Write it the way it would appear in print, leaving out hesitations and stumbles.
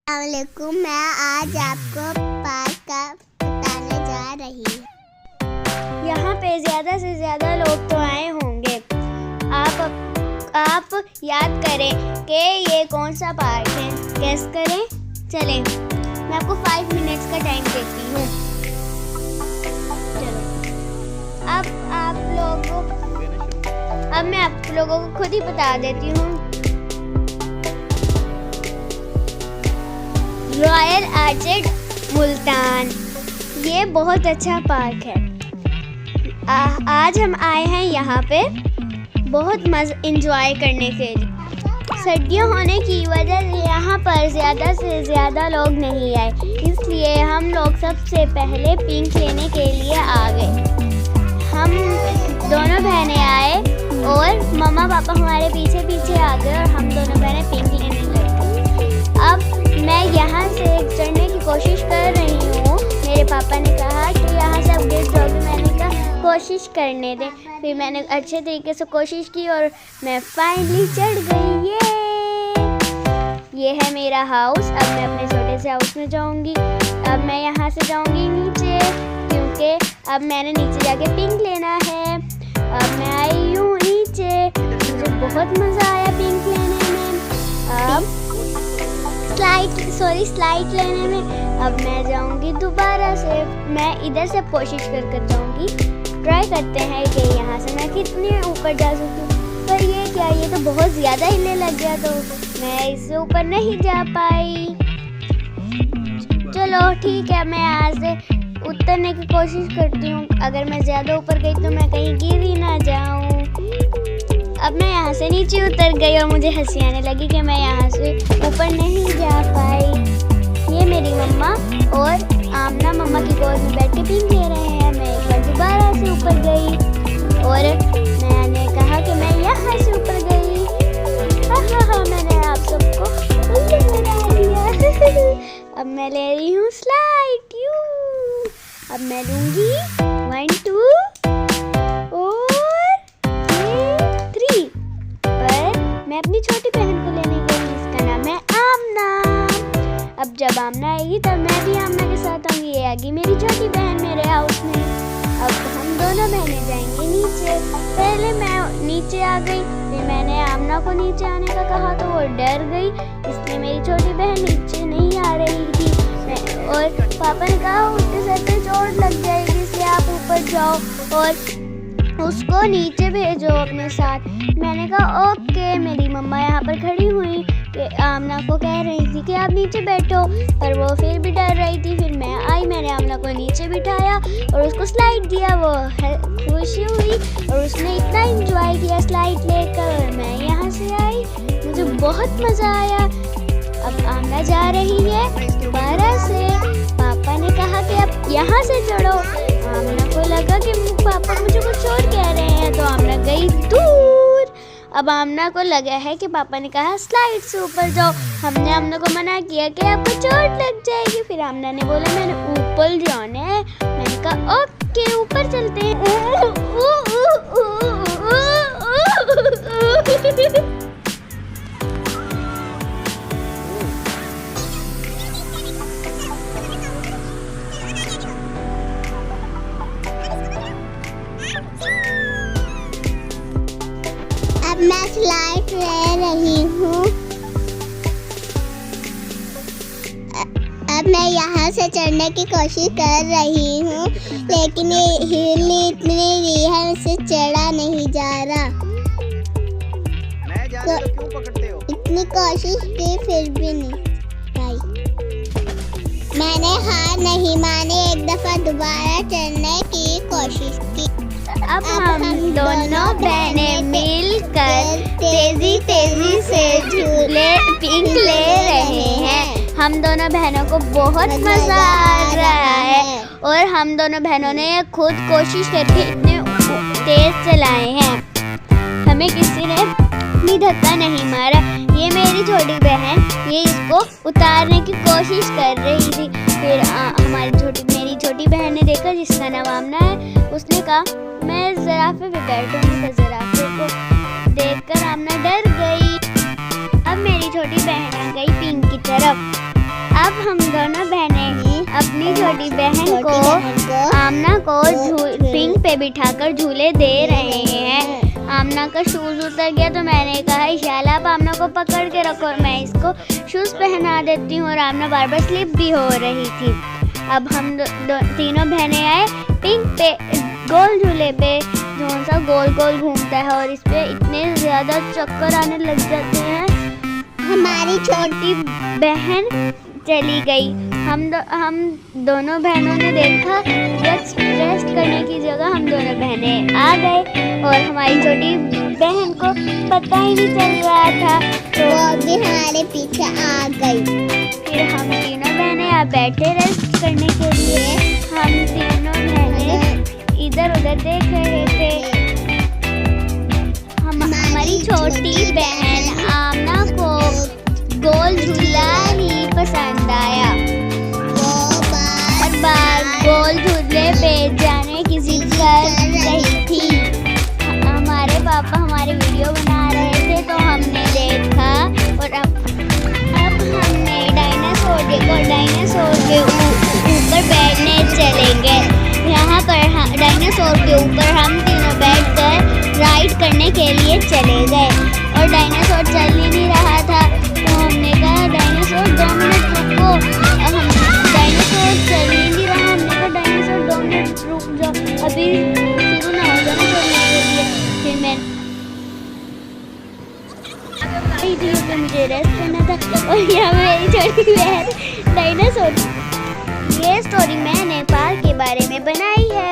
अस्सलामुअलैकुम। मैं आज आपको पार्क का बताने जा रही हूँ। यहाँ पे ज़्यादा से ज़्यादा लोग तो आए होंगे। आप याद करें कि ये कौन सा पार्क है, गेस करें। चलें, मैं आपको 5 मिनट्स का टाइम देती हूँ। अब मैं आप लोगों को खुद ही बता देती हूँ। रॉयल ऑर्चिड मुल्तान, ये बहुत अच्छा पार्क है। आज हम आए हैं यहाँ पे बहुत इंजॉय करने के लिए। सर्दियाँ होने की वजह से यहाँ पर ज़्यादा से ज़्यादा लोग नहीं आए, इसलिए हम लोग सबसे पहले पिंक लेने के लिए आ गए। हम दोनों बहनें आए और मम्मा पापा हमारे पीछे पीछे आ गए और हम दोनों बहनें पिंक लेने लग गए। अब मैं यहाँ से चढ़ने की कोशिश कर रही हूँ। मेरे पापा ने कहा कि यहाँ से आप गिर जाओगे। मैंने कहा कोशिश करने दे। फिर मैंने अच्छे तरीके से कोशिश की और मैं फाइनली चढ़ गई। ये है मेरा हाउस। अब मैं अपने छोटे से हाउस में जाऊँगी। अब मैं यहाँ से जाऊँगी नीचे, क्योंकि अब मैंने नीचे जाके पिंक लेना है। अब मैं आई हूँ नीचे, मुझे बहुत मज़ा आया पिंक लेने में। अब स्लाइड लेने में। अब मैं जाऊंगी दोबारा से। मैं इधर से कोशिश कर जाऊंगी। ट्राई करते हैं कि यहाँ से मैं कितने ऊपर जा सकती हूँ। पर ये क्या, ये तो बहुत ज़्यादा हिलने लग गया, तो मैं इससे ऊपर नहीं जा पाई। चलो ठीक है, मैं यहाँ से उतरने की कोशिश करती हूँ। अगर मैं ज़्यादा ऊपर गई तो मैं कहीं गिर ही ना जाऊँ। अब मैं यहाँ से नीचे उतर गई और मुझे हंसी आने लगी कि मैं यहाँ से ऊपर नहीं जा पाई। ये मेरी मम्मा और आमना मम्मा की गोद में बैठ के पिंक ले रहे हैं। मैं एक बार दोबारा से ऊपर गई और मैंने कहा कि मैं यहाँ से ऊपर गई। हाँ, मैंने आप सबको उल्लू बना दिया। अब मैं ले रही हूँ स्लाइड। अब मैं लूँगी 1 2 और 3 पर मैं अपनी छोटी बहन को लेने गई, जिसका नाम है आमना। अब जब आमना आएगी तब मैं भी आमना के साथ आऊँगी। ये आएगी मेरी छोटी बहन मेरे हाउस में। अब हम दोनों बहनें जाएंगे नीचे। पहले मैं नीचे आ गई, फिर मैंने आमना को नीचे आने का कहा तो वो डर गई, इसलिए मेरी छोटी बहन नीचे नहीं आ रही थी। और पापा ने कहा उसके सर पे चोट लग जाएगी, इसलिए आप ऊपर जाओ और उसको नीचे भेजो अपने साथ। मैंने कहा ओके। मेरी मम्मा यहाँ पर खड़ी हुई कि आमना को कह रही थी कि आप नीचे बैठो, पर वो फिर भी डर रही थी। फिर मैं आई, मैंने आमना को नीचे बिठाया और उसको स्लाइड दिया। वो खुशी हुई और उसने इतना एंजॉय किया स्लाइड लेकर। और मैं यहाँ से आई, मुझे बहुत मज़ा आया। अब आमना जा रही है दोबारा से। पापा ने कहा कि आप यहाँ से चढ़ो। आमना को लगा कि पापा मुझे कुछ और कह रहे हैं, तो आमना गई दूर। अब आमना को लगा है कि पापा ने कहा स्लाइड से ऊपर जाओ। हमने आमना को मना किया कि आपको चोट लग जाएगी। फिर आमना ने बोला मैंने ऊपर जाना है। मैंने कहा ओके, ऊपर चलते हैं। अब मैं स्लाइड ले रही हूँ। अब मैं यहाँ से चढ़ने की कोशिश कर रही हूँ, लेकिन हिल इतनी रही है, इससे चढ़ा नहीं जा रहा। तो क्यों पकड़ते हो? इतनी कोशिश की फिर भी नहीं भाई। मैंने हार नहीं मानी, एक दफा दोबारा चढ़ने की कोशिश की। अब हम दोनों बहनें मिलकर तेजी से झूले पिंक ले रहे हैं। हम दोनों बहनों को बहुत मज़ा आ रहा है और हम दोनों बहनों ने खुद कोशिश करके इतने तेज चलाए हैं, हमें किसी ने भी धक्का नहीं मारा। ये मेरी छोटी बहन, ये इसको उतारने की कोशिश कर रही थी। फिर मेरी छोटी बहन ने देखा, जिसका नाम आमना है, उसने कहा मैं ज़राफ़े पे बैठूंगी। तो ज़राफ़े को देखकर आमना डर गई। अब मेरी छोटी बहन आ गई पिंक की तरफ। अब हम दोनों बहनें अपनी छोटी बहन को आमना को पिंक पे बिठाकर झूले दे रहे हैं। आमना का शूज उतर गया तो मैंने कहा इशाला आप आमना को पकड़ के रखो और मैं इसको शूज पहना देती हूँ। और आमना बार बार स्लिप भी हो रही थी। अब हम तीनों बहनें आए पिंक पे गोल झूले पे, जो सा गोल गोल घूमता है और इस पे इतने ज्यादा चक्कर आने लग जाते हैं। हमारी छोटी बहन चली गई। हम दोनों बहनों ने देखा रेस्ट करने की जगह हम दोनों बहनें आ गए और हमारी छोटी बहन को पता ही नहीं चल रहा था तो वो भी हमारे पीछे आ गई। फिर हम तीनों बहनें यहाँ बैठे रेस्ट करने के लिए। हम तीनों बहनें इधर उधर देख रहे थे। हमारी छोटी बहन आमना को गोल झूला ही पसंद आया। हर बार गोल झूले पे जाने की जिद कर रही थी। हमारे पापा हमारे वीडियो बना रहे थे तो हमने देखा और अब हमने डायनासोर देखो। डायनासोर के ऊपर बैठने चलेंगे। यहाँ पर डायनासोर के ऊपर हम तीनों बैठकर राइड करने के लिए चले गए और डायनासोर चल ही नहीं रहा था तो हमने कहा डायनासोर 2 मिनट रुको। डायनासोर चल ही नहीं रहा। हमने कहा डायनासोर 2 मिनट रुक जाओ, अभी शुरू ना हो जाना चलने के लिए। फिर मैं थी मुझे रेस्ट करना था और यहाँ मेरी छोटी बहन डायनासोर। ये स्टोरी मैंने पार्क के बारे में बनाई है।